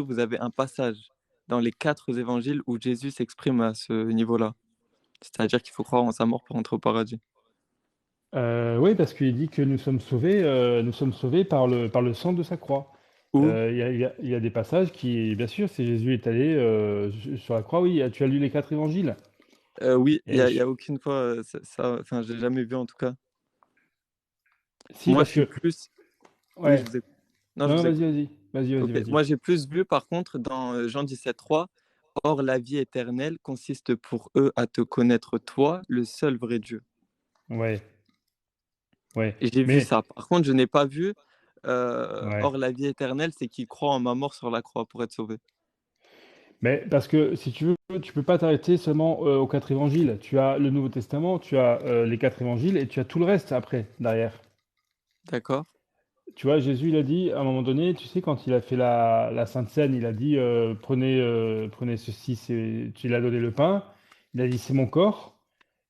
que vous avez un passage dans les 4 évangiles où Jésus s'exprime à ce niveau-là? C'est-à-dire qu'il faut croire en sa mort pour entrer au paradis. Oui, parce qu'il dit que nous sommes sauvés par le sang de sa croix. Ou, Il y a des passages qui, bien sûr, si Jésus est allé sur la croix, oui, tu as lu les 4 évangiles. oui, Et il y a aucune fois, enfin, j'ai jamais vu en tout cas. si, Moi, je parce suis que, plus oui, je ouais, vous écoute. Non, je non, non, vous écoute. OK. vas-y. Moi, j'ai plus vu par contre dans, Jean 17:3: «Or la vie éternelle consiste pour eux à te connaître toi, le seul vrai Dieu». Ouais, ouais, Et j'ai vu mais, ça. Par contre, je n'ai pas vu, ouais. «Or la vie éternelle, c'est qu'ils croient en ma mort sur la croix pour être sauvés». Mais parce que si tu veux, tu peux pas t'arrêter seulement aux 4 évangiles. Tu as le Nouveau Testament, tu as les 4 évangiles et tu as tout le reste après, derrière. D'accord? Tu vois, Jésus, il a dit, à un moment donné, tu sais, quand il a fait la Sainte Seine, il a dit, prenez ceci, il a donné le pain, il a dit, c'est mon corps,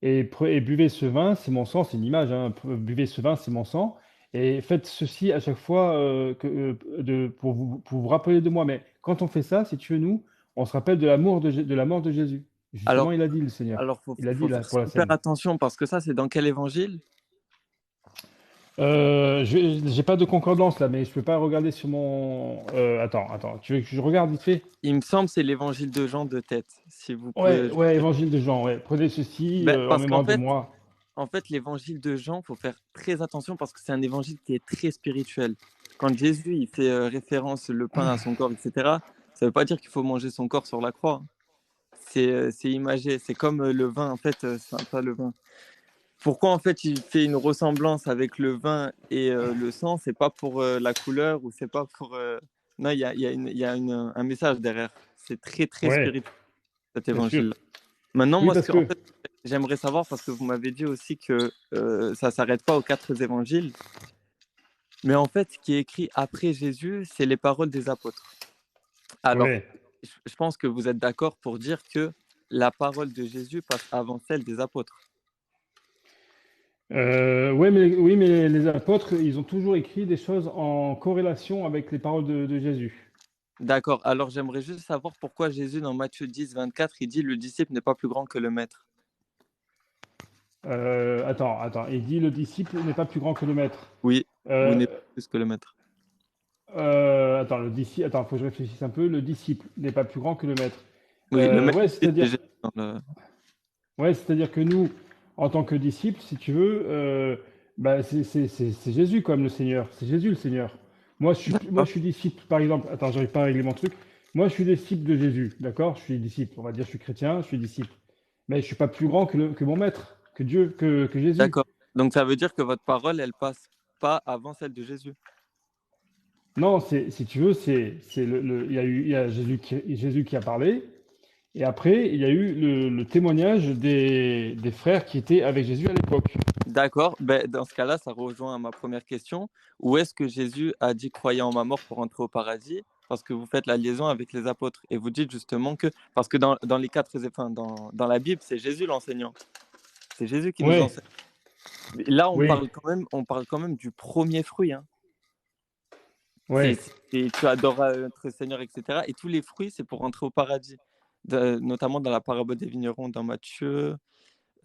et buvez ce vin, c'est mon sang, c'est une image, hein, buvez ce vin, c'est mon sang, et faites ceci à chaque fois pour vous rappeler de moi. Mais quand on fait ça, si tu veux, nous, on se rappelle de la mort de Jésus. Justement, Alors il a dit, le Seigneur. alors Il a dit, faut là, faire pour la super scène. attention parce que ça, c'est dans quel évangile? J'ai pas de concordance là, mais je peux pas regarder sur mon. Attends. Tu veux que je regarde vite fait? Il me semble que c'est l'évangile de Jean de tête, si vous Ouais, pouvez juste ouais, vérifier. Évangile de Jean. Ouais. Prenez ceci Ben, en parce qu'en mémoire de fait moi. en fait, l'évangile de Jean, faut faire très attention parce que c'est un évangile qui est très spirituel. Quand Jésus, il fait, référence le pain à son corps et cetera, ça veut pas dire qu'il faut manger son corps sur la croix, hein. C'est imagé, c'est comme, le vin, en fait, enfin pas le vin. Pourquoi en fait il fait une ressemblance avec le vin et le sang? C'est pas pour la couleur ou c'est pas pour. Non, il y a un message derrière. C'est très très Ouais, spirituel cet bien sûr. évangile. Maintenant, Oui, moi, ce parce que en que. fait j'aimerais savoir parce que vous m'avez dit aussi que ça s'arrête pas aux 4 évangiles, mais en fait, ce qui est écrit après Jésus, c'est les paroles des apôtres. Alors, Ouais. je pense que vous êtes d'accord pour dire que la parole de Jésus passe avant celle des apôtres. Ouais, mais, oui, mais les apôtres, ils ont toujours écrit des choses en corrélation avec les paroles de Jésus. D'accord. Alors, j'aimerais juste savoir pourquoi Jésus, dans Matthieu 10, 24, il dit: «Le disciple n'est pas plus grand que le maître». Attends. Il dit le disciple n'est pas plus grand que le maître. Oui, ou Euh, n'est pas plus que le maître. Attends, faut que je réfléchisse un peu. Le disciple n'est pas plus grand que le maître. Oui, le maître, Ouais, c'est c'est-à-dire, Jésus dans le. ouais, c'est-à-dire que nous, en tant que disciples, si tu veux, bah, c'est Jésus comme le Seigneur. C'est Jésus le Seigneur. Moi, D'accord. je suis disciple, par exemple. Attends, j'arrive pas à régler mon truc. Moi, je suis disciple de Jésus, d'accord? Je suis disciple. On va dire, je suis chrétien, je suis disciple. Mais je suis pas plus grand que mon maître, que Dieu, que Jésus. D'accord. Donc, ça veut dire que votre parole, elle passe pas avant celle de Jésus. Non, si tu veux, il y a Jésus qui a parlé. Et après, il y a eu le témoignage des frères qui étaient avec Jésus à l'époque. D'accord. Ben, dans ce cas-là, ça rejoint ma première question. Où est-ce que Jésus a dit: «Croyez en ma mort pour entrer au paradis»? Parce que vous faites la liaison avec les apôtres et vous dites justement que parce que dans les 4 enfin, dans la Bible, c'est Jésus l'enseignant. C'est Jésus qui nous Ouais, enseigne. Mais là, oui, on parle quand même du premier fruit, hein. ouais. Tu adoreras notre Seigneur, et cetera. Et tous les fruits, c'est pour entrer au paradis. Notamment dans la parabole des vignerons dans Matthieu.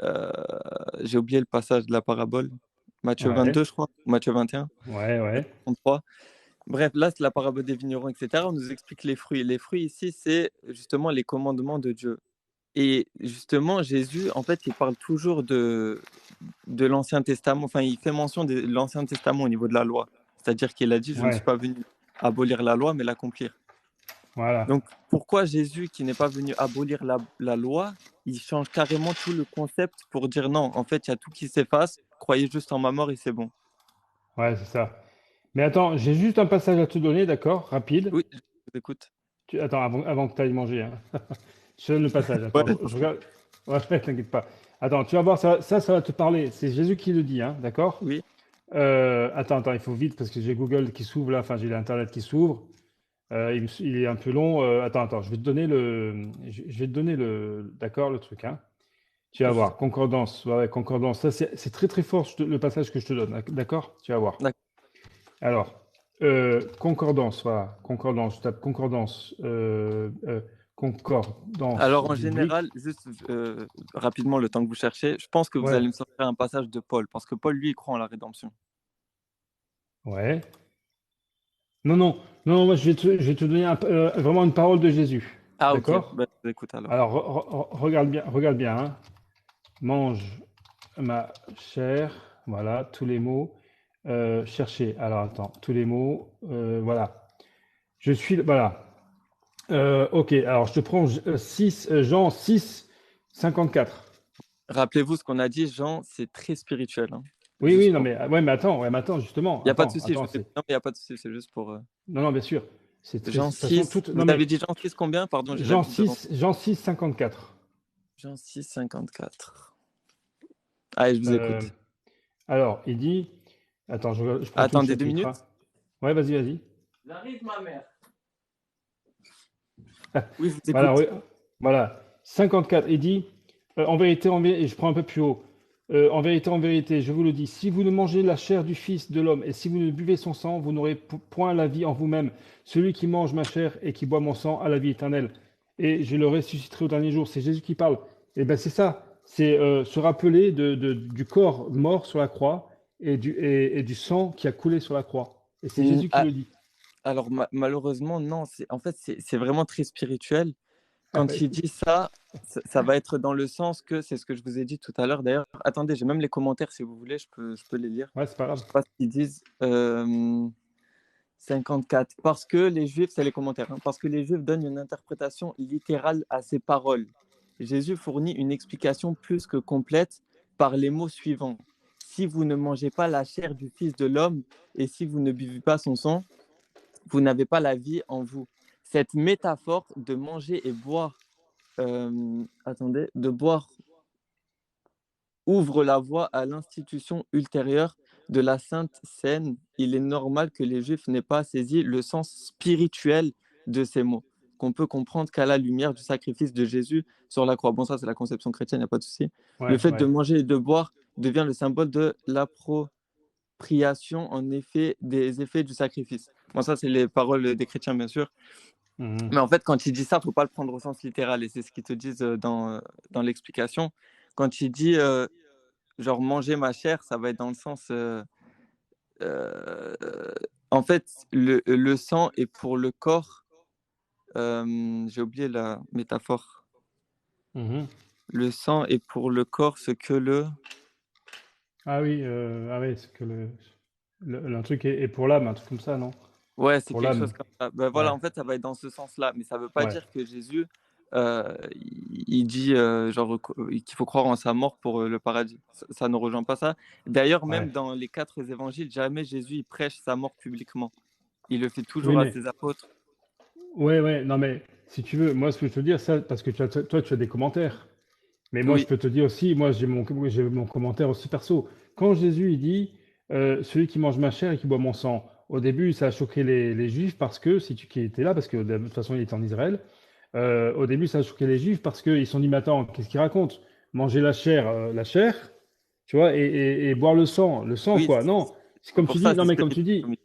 euh, j'ai oublié le passage de la parabole. Matthieu Ouais, 22, je crois. Matthieu 21, ouais. 33. Bref, là, c'est la parabole des vignerons, etc. On nous explique les fruits. Les fruits ici, c'est justement les commandements de Dieu. Et justement, Jésus, en fait, il parle toujours de l'Ancien Testament. Enfin, il fait mention de l'Ancien Testament au niveau de la loi. C'est-à-dire qu'il a dit: «Je ne suis Ouais, pas venu abolir la loi, mais l'accomplir». voilà. Donc, pourquoi Jésus, qui n'est pas venu abolir la loi, il change carrément tout le concept pour dire: «Non, en fait, il y a tout qui s'efface. Croyez juste en ma mort et c'est bon». Ouais, c'est ça. Mais attends, j'ai juste un passage à te donner, d'accord, rapide. Oui, je vous écoute. Attends, avant que tu ailles manger, hein. Je te donne le passage. Ouais, Attends, je regarde. Ouais, t'inquiète pas. Attends, tu vas voir, ça va te parler. C'est Jésus qui le dit, hein, d'accord? oui, Attends, il faut vite parce que j'ai Google qui s'ouvre là, enfin j'ai l'Internet qui s'ouvre. Il est un peu long. Attends, je vais te donner je vais te donner d'accord, le truc, hein. Tu vas je vous voir, concordance, ouais, concordance. Ça, c'est très très fort le passage que je te donne, d'accord? Tu vas voir. d'accord. Alors. Concordance, voilà, concordance, je tape concordance, concordance Alors, en biblique. général, juste rapidement, le temps que vous cherchez, je pense que vous Ouais, allez me sortir un passage de Paul, parce que Paul, lui, il croit en la rédemption. ouais. Non, non, non, non, moi je vais te donner vraiment une parole de Jésus. Ah, ok, D'accord? bah, je vous écoute alors. Alors, regarde bien, hein. Mange ma chair, voilà, tous les mots. Chercher, alors attends, tous les mots, voilà. Voilà. Ok, alors je te prends 6, Jean 6, 54. Rappelez-vous ce qu'on a dit, Jean, c'est très spirituel, hein. Oui, oui, Juste non, pour. mais, ouais, mais attends, justement, Il n'y a pas de souci, je vous c'est, écoute. Non, mais il n'y a pas de souci, c'est juste pour. non, non, bien sûr, de Jean toute façon, 6. tout, Vous non, avez mais, dit Jean 6 combien? Pardon, j'ai la Jean Bible devant. 6, Jean 6, 54. Jean 6, 54. Allez, je vous Euh, écoute. alors, il dit, attends, je prends tout le Attendez deux chapitre, minutes. hein. Ouais, vas-y, vas-y. J'arrive, ma mère. Oui, je vous Voilà, écoute. oui, voilà. 54, il dit, et je prends un peu plus haut. En vérité, je vous le dis, si vous ne mangez la chair du Fils de l'homme et si vous ne buvez son sang, vous n'aurez point la vie en vous-même. Celui qui mange ma chair et qui boit mon sang a la vie éternelle. Et je le ressusciterai au dernier jour. C'est Jésus qui parle. Et ben c'est ça. C'est se rappeler du corps mort sur la croix et du sang qui a coulé sur la croix. Et c'est Jésus qui Ah, le dit. alors, malheureusement, non. En fait, c'est vraiment très spirituel. Ah Quand ben, il dit ça, ça va être dans le sens que c'est ce que je vous ai dit tout à l'heure. D'ailleurs, attendez, j'ai même les commentaires si vous voulez, je peux les lire. ouais, c'est pas Je grave. sais pas ce qu'ils disent. 54. Parce que les Juifs, c'est les commentaires, hein, parce que les Juifs donnent une interprétation littérale à ces paroles. Jésus fournit une explication plus que complète par les mots suivants. Si vous ne mangez pas la chair du Fils de l'homme et si vous ne buvez pas son sang, vous n'avez pas la vie en vous. Cette métaphore de manger et boire, attendez, de boire ouvre la voie à l'institution ultérieure de la Sainte Seine. Il est normal que les Juifs n'aient pas saisi le sens spirituel de ces mots, qu'on peut comprendre qu'à la lumière du sacrifice de Jésus sur la croix. Bon, ça, c'est la conception chrétienne, il n'y a pas de souci. Le Ouais, fait de ouais. manger et de boire devient le symbole de l'appropriation, en effet, des effets du sacrifice. Bon, ça, c'est les paroles des chrétiens, bien sûr. Mhm. Mais en fait, quand il dit ça, il ne faut pas le prendre au sens littéral. Et c'est ce qu'ils te disent dans l'explication. Quand il dit genre manger ma chair, ça va être dans le sens. Euh, en fait, le sang est pour le corps. J'ai oublié la métaphore. Mhm. Le sang est pour le corps ce que le. Ah oui, c'est que un truc est pour l'âme, un truc comme ça, non? Ouais, c'est Pour quelque l'âme. chose comme ça. Ben voilà, Ouais, en fait, ça va être dans ce sens-là. Mais ça ne veut pas ouais, dire que Jésus, il dit genre qu'il faut croire en sa mort pour le paradis. Ça ne rejoint pas ça. D'ailleurs, ouais. même dans les 4 évangiles, jamais Jésus il prêche sa mort publiquement. Il le fait Oui, toujours à mais ses apôtres. ouais, ouais, non, mais si tu veux, moi, ce que je veux te dire, ça, parce que toi, tu as des commentaires. Mais moi, je Oui, peux te dire aussi, moi, j'ai mon commentaire aussi perso. Quand Jésus, il dit, celui qui mange ma chair et qui boit mon sang, au début, ça a choqué les Juifs parce que, si tu qui étais là, parce que de toute façon, il était en Israël. Au début, ça a choqué les Juifs parce qu'ils se sont dit, mais attends, qu'est-ce qu'il raconte? Manger la chair, tu vois, et boire le sang, oui, quoi. Non, c'est c'est comme tu pour dis, ça, non, c'est mais comme tu spirituel. dis,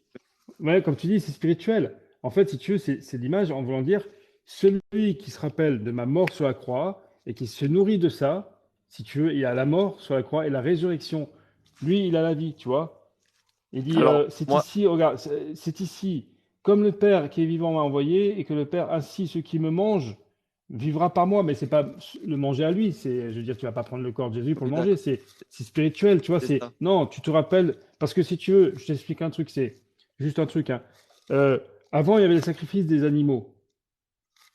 ouais, comme tu dis, c'est spirituel. En fait, si tu veux, c'est l'image en voulant dire, celui qui se rappelle de ma mort sur la croix et qui se nourrit de ça, si tu veux, il y a la mort sur la croix et la résurrection. Lui, il a la vie, tu vois. Il dit, Alors, c'est moi, ici, regarde, c'est ici, comme le Père qui est vivant m'a envoyé, et que le Père, ainsi, ceux qui me mangent, vivra par moi. Mais c'est pas le manger à lui, c'est, je veux dire, tu vas pas prendre le corps de Jésus pour oui, le manger, d'accord, c'est spirituel, tu vois. c'est C'est, ça. non, tu te rappelles, parce que si tu veux, je t'explique un truc, c'est juste un truc, hein. Euh, Avant, il y avait les sacrifices des animaux,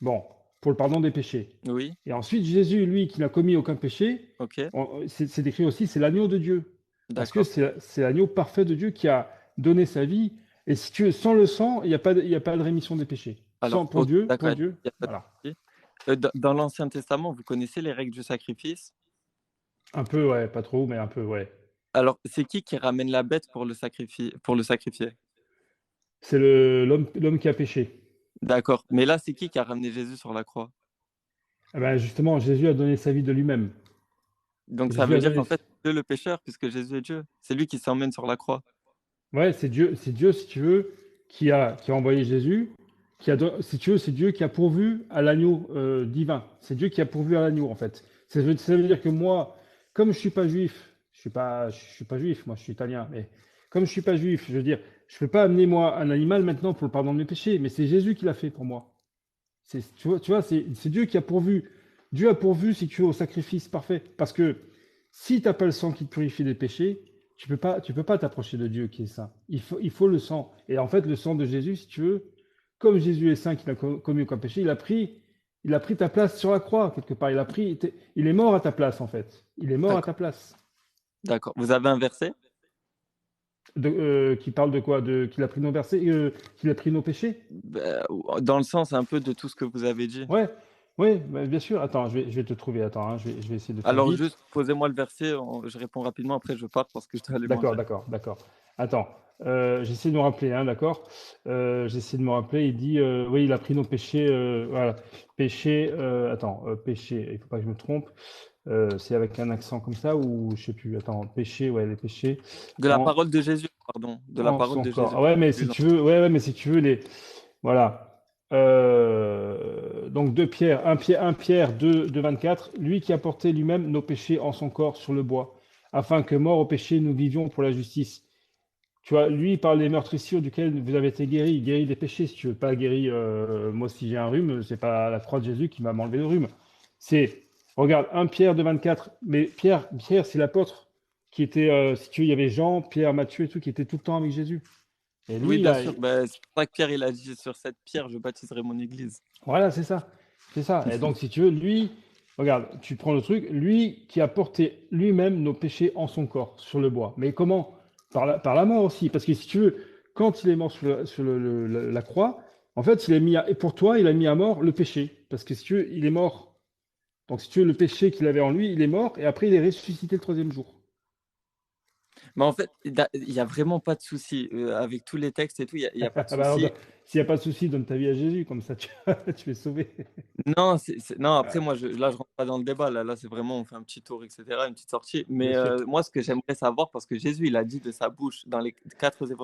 bon, pour le pardon des péchés. Oui, Et ensuite, Jésus, lui, qui n'a commis aucun péché, ok, c'est décrit aussi, c'est l'agneau de Dieu. Parce que d'accord. c'est l'agneau parfait de Dieu qui a donné sa vie. Et si tu veux, sans le sang, il y a pas de rémission des péchés. Alors, Sans, ok, d'accord, pour il Dieu, n'y a pas de voilà. souci. Dans l'Ancien Testament, vous connaissez les règles du sacrifice? Un peu, ouais, pas trop, mais un peu, ouais. Alors, c'est qui ramène la bête pour le sacrifier? C'est l'homme qui a péché. D'accord. Mais là, c'est qui a ramené Jésus sur la croix? Eh ben, justement, Jésus a donné sa vie de lui-même. Donc, ça Jésus veut a dire donné. qu'en fait, c'est Dieu le pécheur, puisque Jésus est Dieu. C'est lui qui s'emmène sur la croix. Ouais, c'est Dieu, si tu veux, qui a envoyé Jésus, si tu veux, c'est Dieu qui a pourvu à l'agneau divin. C'est Dieu qui a pourvu à l'agneau, en fait. Ça veut dire que moi, comme je suis pas juif, je suis pas juif, moi je suis italien, mais comme je suis pas juif, je veux dire, je peux pas amener moi un animal maintenant pour le pardon de mes péchés, mais c'est Jésus qui l'a fait pour moi. Tu vois, c'est Dieu qui a pourvu. Dieu a pourvu, si tu veux, au sacrifice parfait. Parce que si tu n'as pas le sang qui te purifie des péchés, tu peux pas t'approcher de Dieu qui est saint. Il faut le sang. Et en fait, le sang de Jésus, si tu veux, comme Jésus est saint, qui n'a commis aucun péché, il a pris ta place sur la croix, quelque part. Il est mort à ta place, en fait. Il est mort à ta D'accord. place. D'accord. Vous avez un verset? Qui parle de quoi? Qu'il a pris nos versets, qu'il a pris nos péchés? Dans le sens un peu de tout ce que vous avez dit. Ouais, oui, bah, bien sûr. Attends, je vais te trouver. Attends, hein, je vais essayer de faire Alors vite. juste posez-moi le verset, je réponds rapidement, après je pars parce que je dois aller D'accord, manger. d'accord, d'accord. Attends, j'essaie de me rappeler, hein, d'accord? J'essaie de me rappeler. Il dit, oui, il a pris nos péchés. Voilà, péché. Attends, péché. Il faut pas que je me trompe. C'est avec un accent comme ça ou je sais plus. Attends, péché. Ouais, les péchés De la en, parole de Jésus, pardon. De la en parole son de corps. Jésus. Ah ouais, mais Plus si lent. tu veux, ouais, mais si tu veux voilà. Donc 2 Pierre, 1 Pierre 2, 24, lui qui a porté lui-même nos péchés en son corps sur le bois, afin que mort au péché, nous vivions pour la justice. Tu vois, lui, il parle des meurtrissures duquel vous avez été guéri des péchés, si tu veux, pas guéri. Moi, si j'ai un rhume, c'est pas la croix de Jésus qui va m'enlever le rhume. C'est, regarde, 1 Pierre 2, 24, mais Pierre, c'est l'apôtre qui était, si tu veux, il y avait Jean, Pierre, Matthieu et tout, qui étaient tout le temps avec Jésus. Et Oui, lui, bien là, sûr. C'est pour ça que Pierre, il a dit sur cette pierre, je baptiserai mon église. voilà, c'est ça. C'est ça. Et donc, si tu veux, lui, regarde, tu prends le truc, lui qui a porté lui-même nos péchés en son corps, sur le bois. Mais comment? Par la mort aussi. Parce que si tu veux, quand il est mort sur la croix, en fait, et pour toi, il a mis à mort le péché. Parce que si tu veux, il est mort. Donc, si tu veux, le péché qu'il avait en lui, il est mort, et après, il est ressuscité le troisième jour. Mais en fait, il y a vraiment pas de souci. Avec tous les textes et tout, il y a pas de Ah bah alors, souci. s'il n'y a pas de souci, donne ta vie à Jésus, comme ça, tu es sauvé. Non, non, après, moi, là, je rentre pas dans le débat. Là, c'est vraiment, on fait un petit tour, etc., une petite sortie. Bien Mais sûr. moi, ce que j'aimerais savoir, parce que Jésus, il a dit de sa bouche, dans les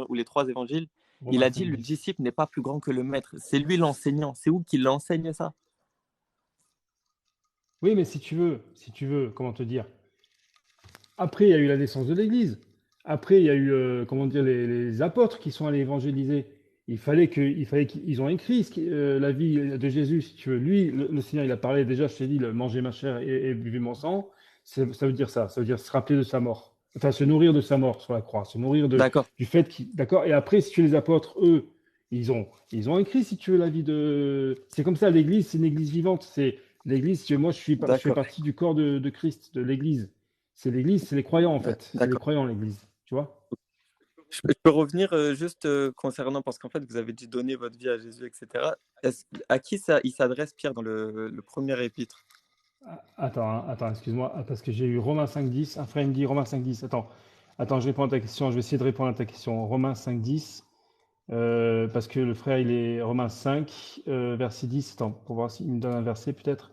ou les trois évangiles, il Romains a dit, 5, le 10. disciple n'est pas plus grand que le maître. C'est lui l'enseignant. C'est où qu'il enseigne ça? Oui, mais si tu veux, comment te dire? Après, il y a eu la naissance de l'Église. Après, il y a eu, comment dire, les apôtres qui sont allés évangéliser. Il fallait qu'ils ont écrit la vie de Jésus, si tu veux. Lui, le Seigneur, il a parlé déjà, je t'ai dit, manger ma chair et buvez mon sang. Ça veut dire ça. Ça veut dire se rappeler de sa mort. Enfin, se nourrir de sa mort sur la croix. Se nourrir D'accord. du fait qu'il. D'accord? Et après, si tu veux, les apôtres, eux, ils ont écrit, si tu veux, la vie de. C'est comme ça, l'Église, c'est une Église vivante. C'est l'Église, si tu veux, moi, je fais D'accord. partie du corps de Christ, de l'Église. C'est l'Église, c'est les croyants en fait. C'est les D'accord. croyants l'Église, tu vois? Je peux revenir juste concernant, parce qu'en fait, vous avez dit donner votre vie à Jésus, etc. À qui il s'adresse, Pierre, dans le premier épître? Attends, hein, attends, excuse-moi, parce que j'ai eu Romains 5.10. Un frère il me dit Romains 5.10. Attends, je réponds à ta question. Je vais essayer de répondre à ta question. Romains 5.10, parce que le frère il est Romains 5, verset 10. Attends, pour voir s'il me donne un verset peut-être.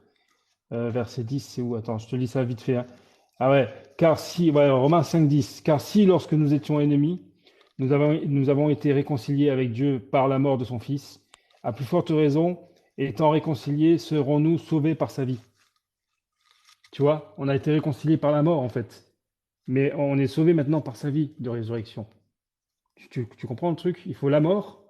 Verset 10, c'est où? Attends, je te lis ça vite fait, hein. Ah ouais, ouais, Romains 5.10. Car si, lorsque nous étions ennemis, nous avons été réconciliés avec Dieu par la mort de son Fils, à plus forte raison, étant réconciliés, serons-nous sauvés par sa vie. Tu vois, on a été réconciliés par la mort en fait, mais on est sauvés maintenant par sa vie de résurrection. Tu comprends le truc? Il faut la mort,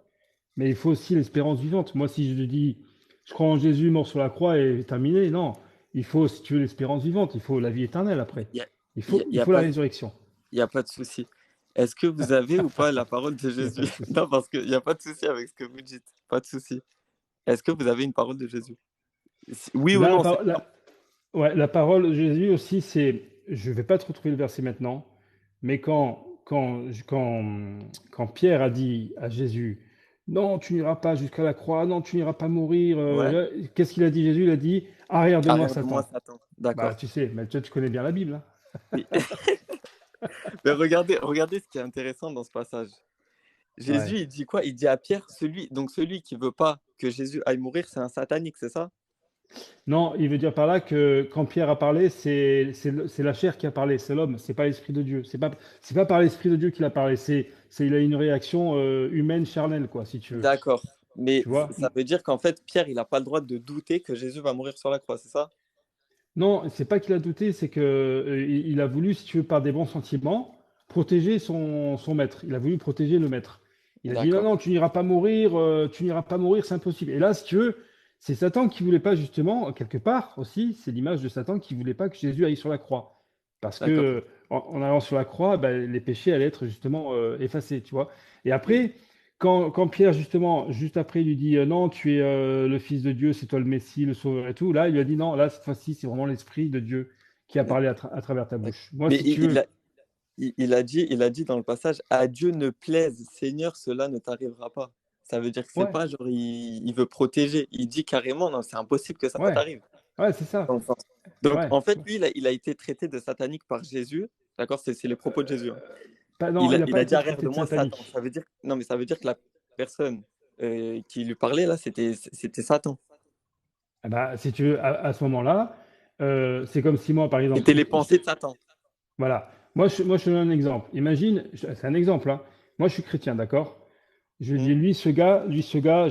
mais il faut aussi l'espérance vivante. Moi, si je te dis, je crois en Jésus mort sur la croix et terminé, non. Il faut, si tu veux, l'espérance vivante, il faut la vie éternelle après. Il y a, Il il y faut, a, il il y a faut la pas, résurrection. il y a pas de souci. Est-ce que vous avez ou pas la parole de Il n'y a Jésus? pas de souci. Non, parce qu'il n'y a pas de souci avec ce que vous dites. Pas de souci. Est-ce que vous avez une parole de Jésus? Oui ou Là, non, c'est ouais, la parole de Jésus aussi, je ne vais pas te retrouver le verset maintenant, mais quand Pierre a dit à Jésus, non, tu n'iras pas jusqu'à la croix, non, tu n'iras pas mourir, ouais. qu'est-ce qu'il a dit Jésus? Il a dit, arrière de moi, Arrière de moi, Satan. Satan. Bah, D'accord. tu sais, mais toi, tu connais bien la Bible, hein. Oui. Mais regardez ce qui est intéressant dans ce passage. Jésus, Ouais. il dit quoi? Il dit à Pierre, donc celui qui veut pas que Jésus aille mourir, c'est un satanique, c'est ça? Non, il veut dire par là que quand Pierre a parlé, c'est la chair qui a parlé, c'est l'homme, c'est pas l'Esprit de Dieu. C'est pas par l'Esprit de Dieu qu'il a parlé, il a une réaction humaine, charnelle, quoi, si tu veux. D'accord. Mais Tu vois? ça veut dire qu'en fait, Pierre, il n'a pas le droit de douter que Jésus va mourir sur la croix, c'est ça? Non, c'est pas qu'il a douté, c'est que il a voulu, si tu veux, par des bons sentiments, protéger son maître. Il a voulu protéger le maître. Il a dit non, D'accord. non, tu n'iras pas mourir, c'est impossible. Et là, si tu veux, c'est Satan qui voulait pas justement, quelque part aussi, c'est l'image de Satan qui voulait pas que Jésus aille sur la croix, parce que D'accord. en allant sur la croix, ben, les péchés allaient être justement effacés, tu vois. Et après, quand Pierre, justement, juste après, lui dit non, tu es le Fils de Dieu, c'est toi le Messie, le Sauveur et tout, là, il lui a dit non, là, cette fois-ci, c'est vraiment l'Esprit de Dieu qui a parlé à travers ta D'accord. bouche. Moi, Mais si tu veux, il a dit dans le passage, à Dieu ne plaise, Seigneur, cela ne t'arrivera pas. Ça veut dire que c'est ouais, pas genre il veut protéger. Il dit carrément, non, c'est impossible que ça ouais, t'arrive. ouais, c'est ça, Dans le sens. Donc ouais. en fait, lui, il a été traité de satanique par Jésus. D'accord, c'est les propos de Jésus, hein. Non, il n'a Il pas a dit été arrière traité de de moi Satan. satanique. Ça veut dire, non, mais ça veut dire que la personne qui lui parlait là, c'était Satan. Ah bah, si tu veux, à ce moment-là, c'est comme si moi, par exemple, C'était les pensées de Satan. voilà, moi, je te donne un exemple. Imagine, c'est un exemple, hein. Moi, je suis chrétien, d'accord? Je Hmm. dis, lui, ce gars,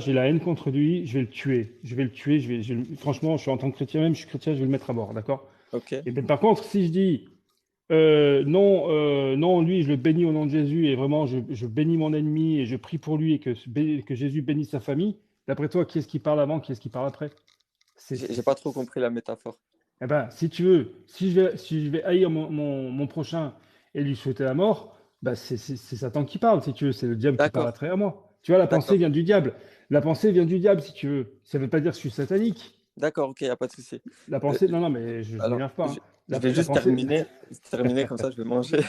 j'ai la haine contre lui, je vais le tuer. Je vais le tuer, franchement, je suis en tant que chrétien, même, je suis chrétien, je vais le mettre à mort, d'accord? Ok. Et bien, par contre, si je dis, non, non, lui, je le bénis au nom de Jésus, et vraiment, je bénis mon ennemi, et je prie pour lui, et que Jésus bénisse sa famille, d'après toi, qui est-ce qui parle avant, qui est-ce qui parle après? J'ai pas trop compris la métaphore. Eh ben, si tu veux, si je vais haïr mon prochain et lui souhaiter la mort, bah c'est Satan qui parle, si tu veux, c'est le diable qui parle à D'accord, travers moi. Tu vois, la pensée d'accord, vient du diable. La pensée vient du diable, si tu veux. Ça ne veut pas dire que je suis satanique. d'accord, ok, y a pas de souci. La Euh, pensée, non, non, mais je alors, m'énerve pas, hein. je vais La juste pensée, terminer comme ça, je vais manger.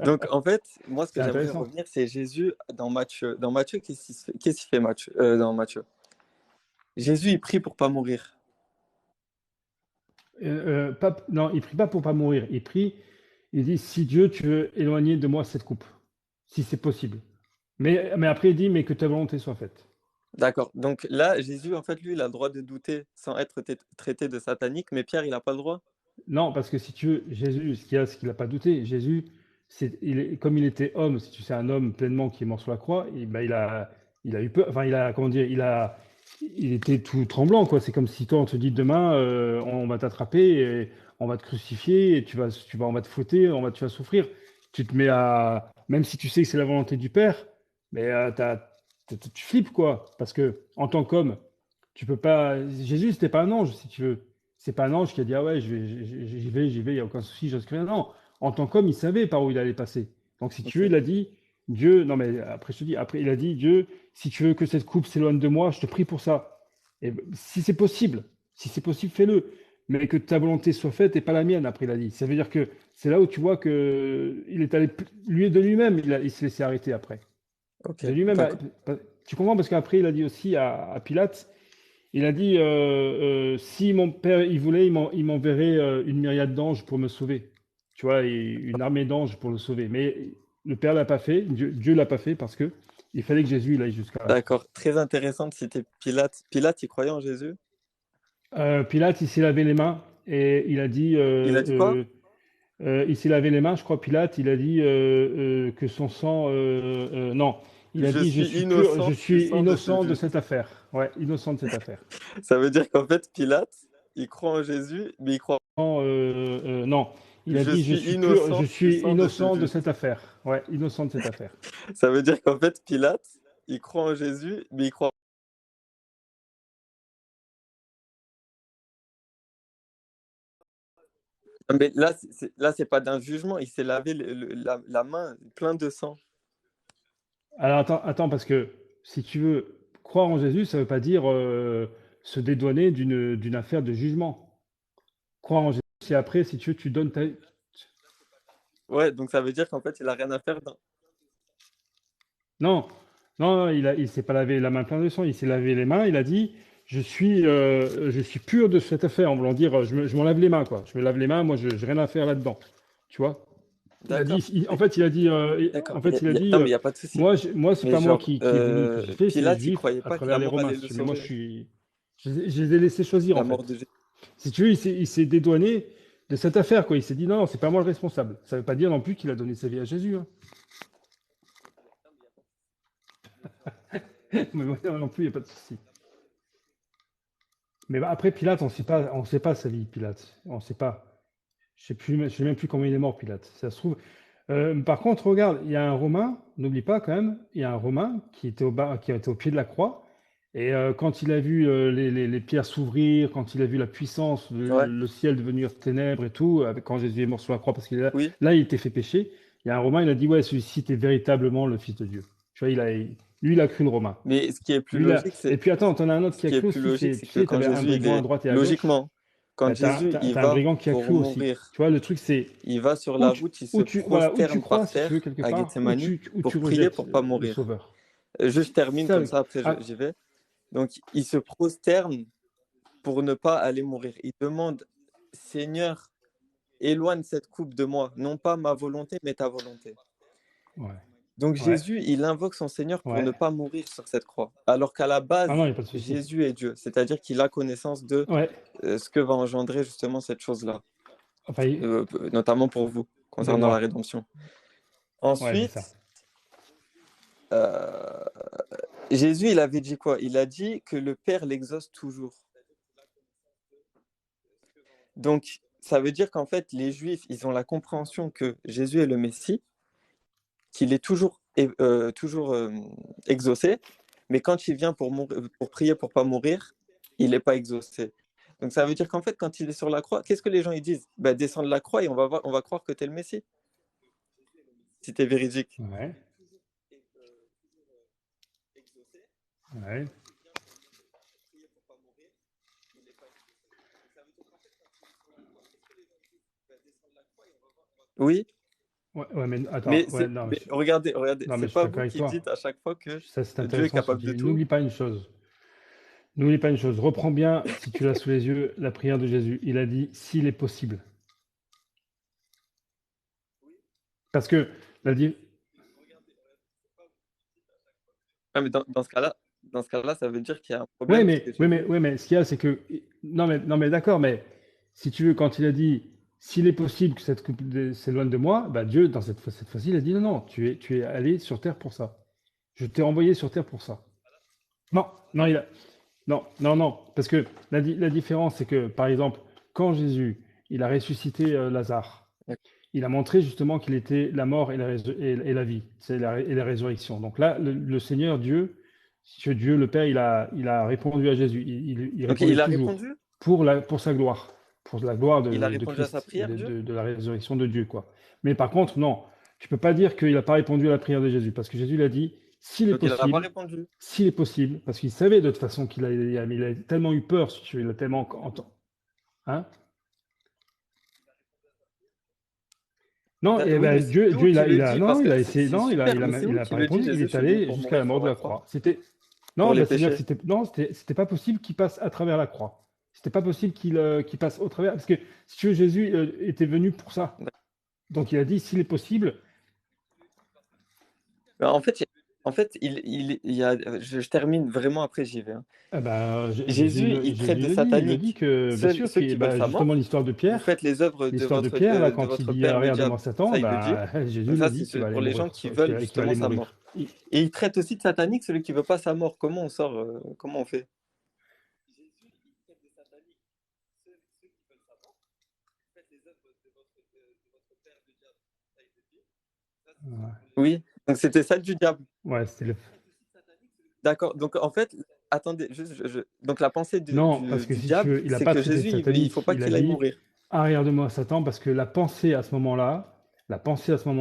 Donc, en fait, moi, ce c'est que j'aimerais intéressant. revenir, c'est Jésus dans Matthieu. Dans Matthieu, qu'est-ce qu'il fait Matthieu, dans Matthieu? Jésus, il prie pour pas mourir. Non, il prie pas pour pas mourir. Il prie, il dit, si Dieu, tu veux éloigner de moi cette coupe, si c'est possible. Mais après, il dit, mais que ta volonté soit faite. D'accord. Donc là, Jésus, en fait, lui, il a le droit de douter sans être traité de satanique, mais Pierre, il n'a pas le droit. Non, parce que si tu veux, Jésus, ce qu'il n'a pas douté, Jésus, comme il était homme, si tu sais, un homme pleinement qui est mort sur la croix, ben, il a eu peur, enfin, comment dire, il était tout tremblant, quoi. C'est comme si toi, on te dit demain, on va t'attraper, et on va te crucifier, et on va te fouetter, tu vas souffrir. Tu te mets même si tu sais que c'est la volonté du Père, mais tu flippes, quoi. Parce que, en tant qu'homme, tu peux pas, Jésus, c'était pas un ange, si tu veux. C'est pas un ange qui a dit ah ouais, j'y vais, il n'y a aucun souci, je risque rien. Non, en tant qu'homme, il savait par où il allait passer. Donc si tu veux, Ok. il a dit Dieu, non mais après je te dis, après il a dit Dieu, si tu veux que cette coupe s'éloigne de moi, je te prie pour ça. Et si c'est possible, fais-le. Mais que ta volonté soit faite et pas la mienne, après il a dit. Ça veut dire que c'est là où tu vois que il est allé, lui de lui-même, il s'est laissé arrêter après. Ok. De lui-même, D'accord. tu comprends parce qu'après il a dit aussi à Pilate, il a dit, si mon père il voulait, il m'enverrait une myriade d'anges pour me sauver. Tu vois, et une armée d'anges pour le sauver. Mais le Père l'a pas fait, Dieu l'a pas fait parce que il fallait que Jésus il aille jusqu'à la croix. D'accord. Très intéressant de citer Pilate. Pilate, il croyait en Jésus? Pilate, il s'est lavé les mains et il a dit, Il a dit quoi? il s'est lavé les mains, je crois, Pilate, il a dit que son sang, non, il a Je dit, je suis suis pur, je innocent du suis sang de ce innocent de juste. cette affaire. Ouais, innocent de cette affaire. Ça veut dire qu'en fait, Pilate, il croit en Jésus, mais il croit. Non, il a Je dit, suis innocent je du suis sang de ce innocent de juste. cette affaire. Ouais, innocent de cette affaire. Ça veut dire qu'en fait, Pilate, il croit en Jésus, mais il croit. Mais là, là, c'est pas d'un jugement. Il s'est lavé la main plein de sang. Alors attends, parce que si tu veux croire en Jésus, ça ne veut pas dire se dédouaner d'une affaire de jugement. Croire en Jésus, c'est après, si tu veux, tu donnes ta... Ouais, donc ça veut dire qu'en fait, il a rien à faire dans. Non, non, il s'est pas lavé la main plein de sang, il s'est lavé les mains, il a dit, je suis pur de cette affaire, en voulant dire, je m'en lave les mains, quoi. Je me lave les mains, moi, je n'ai rien à faire là-dedans. Tu vois? Il a D'accord. dit, en fait, il a dit, D'accord. Non, mais il n'y a pas de souci. moi, c'est Mais pas moi genre, qui ai voulu le crucifier, c'est les Pilate, il Juifs croyait à pas que travers la les mort Romains, allait si le tu veux. Mais moi, je sauver. suis. Je les ai laissés choisir, en la mort fait. de Jésus. Si tu veux, il s'est dédouané de cette affaire, quoi. Il s'est dit, non, c'est pas moi le responsable. Ça veut pas dire non plus qu'il a donné sa vie à Jésus, hein. Mais moi non plus, il n'y a pas de souci. Mais bah, après, Pilate, on sait pas sa vie, Pilate. On sait pas. Je sais même plus comment il est mort, Pilate. Ça se trouve. Par contre, regarde, il y a un Romain, n'oublie pas quand même, il y a un Romain qui était qui était au pied de la croix. Et quand il a vu les pierres s'ouvrir, quand il a vu la puissance, Ouais, le ciel devenir ténèbres et tout, quand Jésus est mort sur la croix, parce que oui. là, il était fait pécher, il y a un Romain, il a dit, ouais, celui-ci était véritablement le Fils de Dieu. Tu vois, lui, il a cru le Romain. Mais ce qui est plus Lui, là. logique, Et puis attends, t'en as un autre ce qui a qui est cru plus aussi, logique, c'est, c'est tu que sais, quand t'avais un Jésus, brigand à droite et à gauche. logiquement, quand Bah, Jésus, il t'as un va brigand qui a pour cru aussi. mourir, Tu vois, le truc, c'est il va sur la route, il se voilà, où tu prosterne crois, par si tu veux, terre quelque à part, Gethsemane où pour tu prier rejettes pour pas le mourir. Sauveur. Juste C'est termine ça. comme ça, après Ah, j'y vais. Donc, il se prosterne pour ne pas aller mourir. Il demande, Seigneur, éloigne cette coupe de moi, non pas ma volonté, mais ta volonté. ouais, Donc ouais, Jésus, il invoque son Seigneur pour ne ouais. pas mourir sur cette croix. Alors qu'à la Ah non, il base, n'y a pas de souci. Jésus est Dieu, c'est-à-dire qu'il a connaissance de Ouais. ce que va engendrer justement cette chose-là, Enfin, notamment pour vous, de concernant la moi. rédemption. Ouais, c'est ça. Ensuite, euh, Jésus, il avait dit quoi? Il a dit que le Père l'exauce toujours. Donc, ça veut dire qu'en fait, les Juifs, ils ont la compréhension que Jésus est le Messie, qu'il est toujours exaucé, mais quand il vient pour prier pour pas mourir, il n'est pas exaucé. Donc ça veut dire qu'en fait, quand il est sur la croix, qu'est-ce que les gens ils disent? Bah, descends de la croix et on va croire que tu es le Messie, si tu es véridique. Ouais, ouais. Oui, Ouais, ouais, mais attends, mais, ouais, non, regardez, non, mais c'est je suis pas d'accord vous avec qui toi. dites à chaque fois que Ça, c'est Dieu est intéressant ce que capable tu de dis. tout. N'oublie pas une chose. N'oublie pas une chose. Reprends bien, si tu l'as sous les yeux, la prière de Jésus. Il a dit, s'il est possible. Parce que, il a dit, Ah, mais dans ce cas-là, ça veut dire qu'il y a un problème parce que Jésus. ouais, mais ce qu'il y a, c'est que, non, mais d'accord, mais si tu veux, quand il a dit, s'il est possible que cette coupe s'éloigne de moi, bah Dieu, dans cette fois-ci, il a dit, non, non, tu es allé sur terre pour ça. Je t'ai envoyé sur terre pour ça. Non, non, non, parce que la différence, c'est que, par exemple, quand Jésus, il a ressuscité Lazare, il a montré justement qu'il était la mort et et la vie, et la résurrection. Donc là, le Seigneur Dieu, Dieu le Père, il a répondu à Jésus. Il Ok, répondait il a toujours répondu? pour sa gloire, pour la gloire Il a de répondu à sa Christ et prière, Dieu? de la résurrection de Dieu, quoi. Mais par contre, non, tu peux pas dire qu'il n'a pas répondu à la prière de Jésus, parce que Jésus l'a dit, Donc il n'a pas répondu. s'il est possible, parce qu'il savait de toute façon il a tellement eu peur, si tu veux, il a tellement hein. Non, et Oui, mais ben c'est vous qui le dit non, parce que il a essayé, c'est non, super, mais c'est il vous a qui pas le dit, répondu, il Jésus, est je suis venu allé pour jusqu'à la mourir mort sur de la la croix croix. pour Non, les ben, c'est-à-dire que péchés. c'était pas possible qu'il passe à travers la croix. C'était pas possible qu'il passe au travers, parce que si tu veux, Jésus était venu pour ça. Donc il a dit, s'il est possible, Bah, en fait il y a, je termine vraiment après j'y vais, hein. eh ben, Jésus, il traite Jésus de il le dit satanique que, bien sûr, ceux qui veulent sa justement mort. l'histoire de Vous Pierre, faites les œuvres là, de quand il votre dit, père le regarde-moi diable. Satan, Ça, il le dit. ben, Jésus Donc il a ça, dit qu'il va aller pour les gens mourir, qui veulent qu'il va justement aller sa mourir. mort. Et il traite aussi de satanique celui qui veut pas sa mort. Comment on sort, comment on fait? Ouais, Oui, donc c'était ça du diable. ouais, c'était le. D'accord. Donc en fait, attendez, juste, donc la pensée Non, parce que du si tu diable, veux, il n'a c'est pas que traité de Jésus, il faut satanique. pas Il a qu'il aille dit, mourir. arrière de moi, Satan, parce que la pensée à ce moment-là de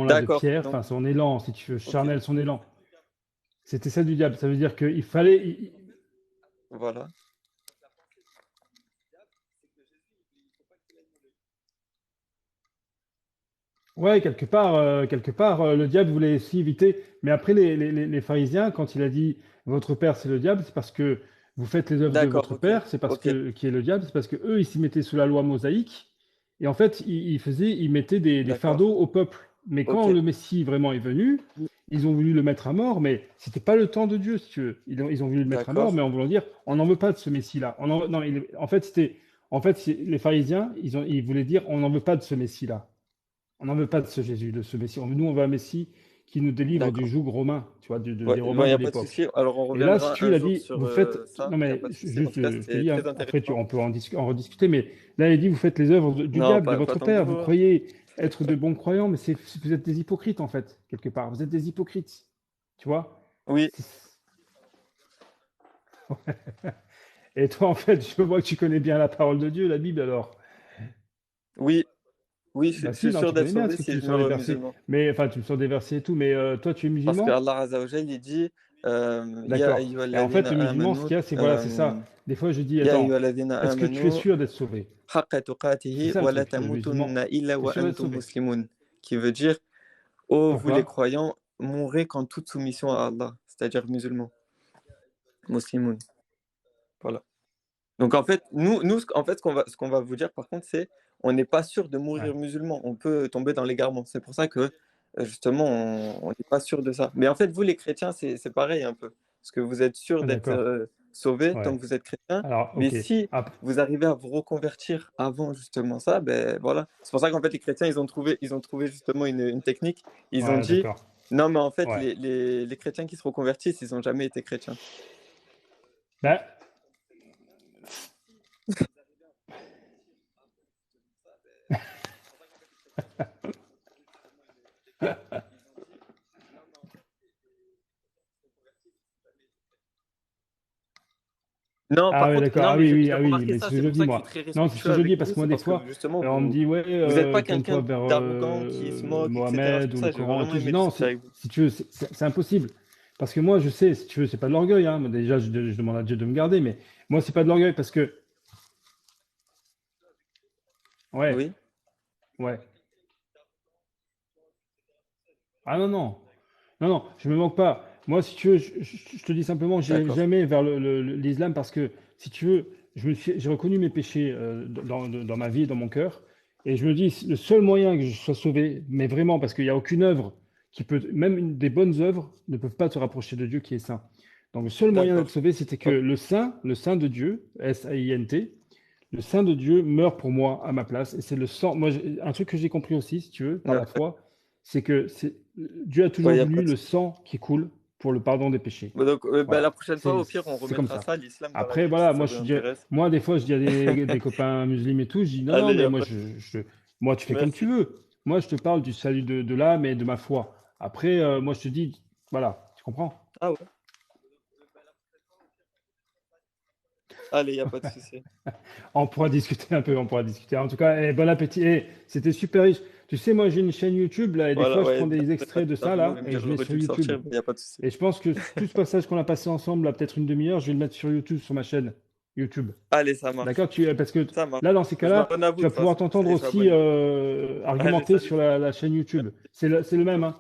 D'accord. Pierre, Donc, enfin son élan, si tu veux, ok. charnel, son élan, c'était ça du diable. Ça veut dire qu'il fallait. Voilà. Ouais, quelque part, le diable voulait aussi éviter. Mais après, les pharisiens, quand il a dit votre père c'est le diable, c'est parce que vous faites les œuvres de D'accord, votre ok. père, c'est parce Ok. que qui est le diable, c'est parce que eux ils s'y mettaient sous la loi mosaïque. Et en fait, ils mettaient des D'accord. fardeaux au peuple. Mais quand Ok. le Messie vraiment est venu, ils ont voulu le mettre à mort, mais c'était pas le temps de Dieu, si tu veux. Ils ont voulu le mettre à mort, D'accord. mais en voulant dire, on n'en veut pas de ce Messie-là. Non, en fait, les pharisiens, ils voulaient dire, on n'en veut pas de ce Messie-là. On n'en veut pas de ce Jésus, de ce Messie. Nous, on veut un Messie qui nous délivre du D'accord. joug romain, tu vois, Ouais, des il Romains n'y de a pas de l'époque. souci. Alors, on Et là, si reviendra tu veux, un il a jour dit, sur vous faites, ça. non Il n'y a mais pas de souci. En juste, tout cas, je te c'était dis, hein, très après, intéressant. on peut en rediscuter, mais là, il dit, vous faites les œuvres du Non, diable, de pas votre tant que père. vous, Vous hein. croyez être de bons croyants, mais vous êtes des hypocrites, en fait, quelque part. Vous êtes des hypocrites, tu vois. Oui, Et toi, en fait, je vois que tu connais bien la parole de Dieu, la Bible, alors. oui, oui, je Bah suis si, non, sûr tu d'être connais bien, parce sauvé que si tu je sors des meurs versets. musulman. Mais, enfin, tu me sors des versets et tout, mais toi, tu es Parce que musulman? Allah Azza wa Jal, il dit Ya D'accord. Et en fait, ayyuhalladhina le musulman, ce amanu, qu'il y a, c'est voilà, c'est ça. Des fois, je dis, Ya attends, ayyuhalladhina est-ce que tu es amanu, sûr d'être sauvé? haqqa C'est tuqatihi ça le wa la truc. Le musulman, tamutunna illa tu es wa sûr d'être antum sauvé. muslimun. Qui veut dire ô vous les Pourquoi? croyants, mourrez qu'en toute soumission à Allah, c'est-à-dire musulmans, muslimoun. Voilà. Donc en fait, en fait, ce qu'on va vous dire par contre, c'est on n'est pas sûr de Ouais. mourir musulman. On peut tomber dans l'égarement. C'est pour ça que justement, on n'est pas sûr de ça. Mais en fait, vous les chrétiens, c'est pareil un peu. Parce que vous êtes sûr Ah, d'être d'accord. sauvés tant Ouais. que vous êtes chrétien. Alors, Mais ok. si Après, vous arrivez à vous reconvertir avant justement ça, ben voilà. C'est pour ça qu'en fait, les chrétiens, ils ont trouvé justement une technique. Ils ont ouais, dit, d'accord. non, mais en fait, Ouais. les chrétiens qui se reconvertissent, ils n'ont jamais été chrétiens. Ben, Non, ah par ouais, contre, d'accord. non, Ah mais oui, oui, j'ai ah oui, remarqué mais ça, c'est ce que c'est je pour dis, ça que je suis moi. très Non, c'est ce respectueux que je dis, avec parce vous, que moi, c'est des parce que fois, justement, on me dit, ouais, vous n'êtes pas quelqu'un tourne-toi vers d'arrogant qui se moque, etc. C'est Mohamed pour ou ça le que j'ai Coran et vraiment tout. Je dis, aimé non, discuter avec vous. si tu veux, c'est impossible. Parce que moi, je sais, si tu veux, c'est pas de l'orgueil, hein. Moi, déjà, je demande à Dieu de me garder, mais moi, c'est pas de l'orgueil parce que, ouais, Oui, ouais. Ah non, non. Non, non, je me moque pas. Moi, si tu veux, je te dis simplement, j'irai d'accord. jamais vers l'islam parce que, si tu veux, j'ai reconnu mes péchés dans ma vie, dans mon cœur, et je me dis, le seul moyen que je sois sauvé, mais vraiment, parce qu'il n'y a aucune œuvre qui peut, même des bonnes œuvres ne peuvent pas te rapprocher de Dieu qui est saint. Donc, le seul moyen d'être D'accord. sauvé, c'était que Ok. le saint de Dieu, S-A-I-N-T, le saint de Dieu meurt pour moi à ma place, et c'est le sang. Moi, un truc que j'ai compris aussi, si tu veux, par Ouais, la foi, c'est que Dieu a ouais, toujours y a voulu pas de le souci. sang qui coule pour le pardon des péchés. Bah, donc, bah, la Voilà, prochaine fois, au pire, on c'est comme remettra ça. ça, l'islam dans la Après, Bible, si voilà, ça vous intéresse. moi, des fois, je dis à des copains musulmans et tout, je dis non, non, Allez, y mais a pas de... moi, tu fais comme tu Merci. veux. Moi, je te parle du salut de l'âme et de ma foi. Après, moi, je te dis, voilà, tu comprends? Ah ouais. Allez, y a pas de souci. On pourra discuter un peu, on pourra discuter. En tout cas, bon appétit. C'était super riche. Tu sais, moi, j'ai une chaîne YouTube là, et des Voilà, fois, je ouais, prends bientôt des les fêtes extraits de ça ça vous là allez me et dire je mets j'aurais sur dû le YouTube. sortir, mais y a pas de souci. Et je pense que tout ce passage qu'on a passé ensemble, là, peut-être une demi-heure, je vais le mettre sur YouTube, sur ma chaîne YouTube. Allez, ça marche. D'accord? Parce que Ça marche. là, dans ces Je m'en cas-là, donne à vous tu de vas toute pouvoir façon. Ça t'entendre y est, je suis aussi abonné. Allez, argumenter salut. sur la chaîne YouTube. C'est le même, hein.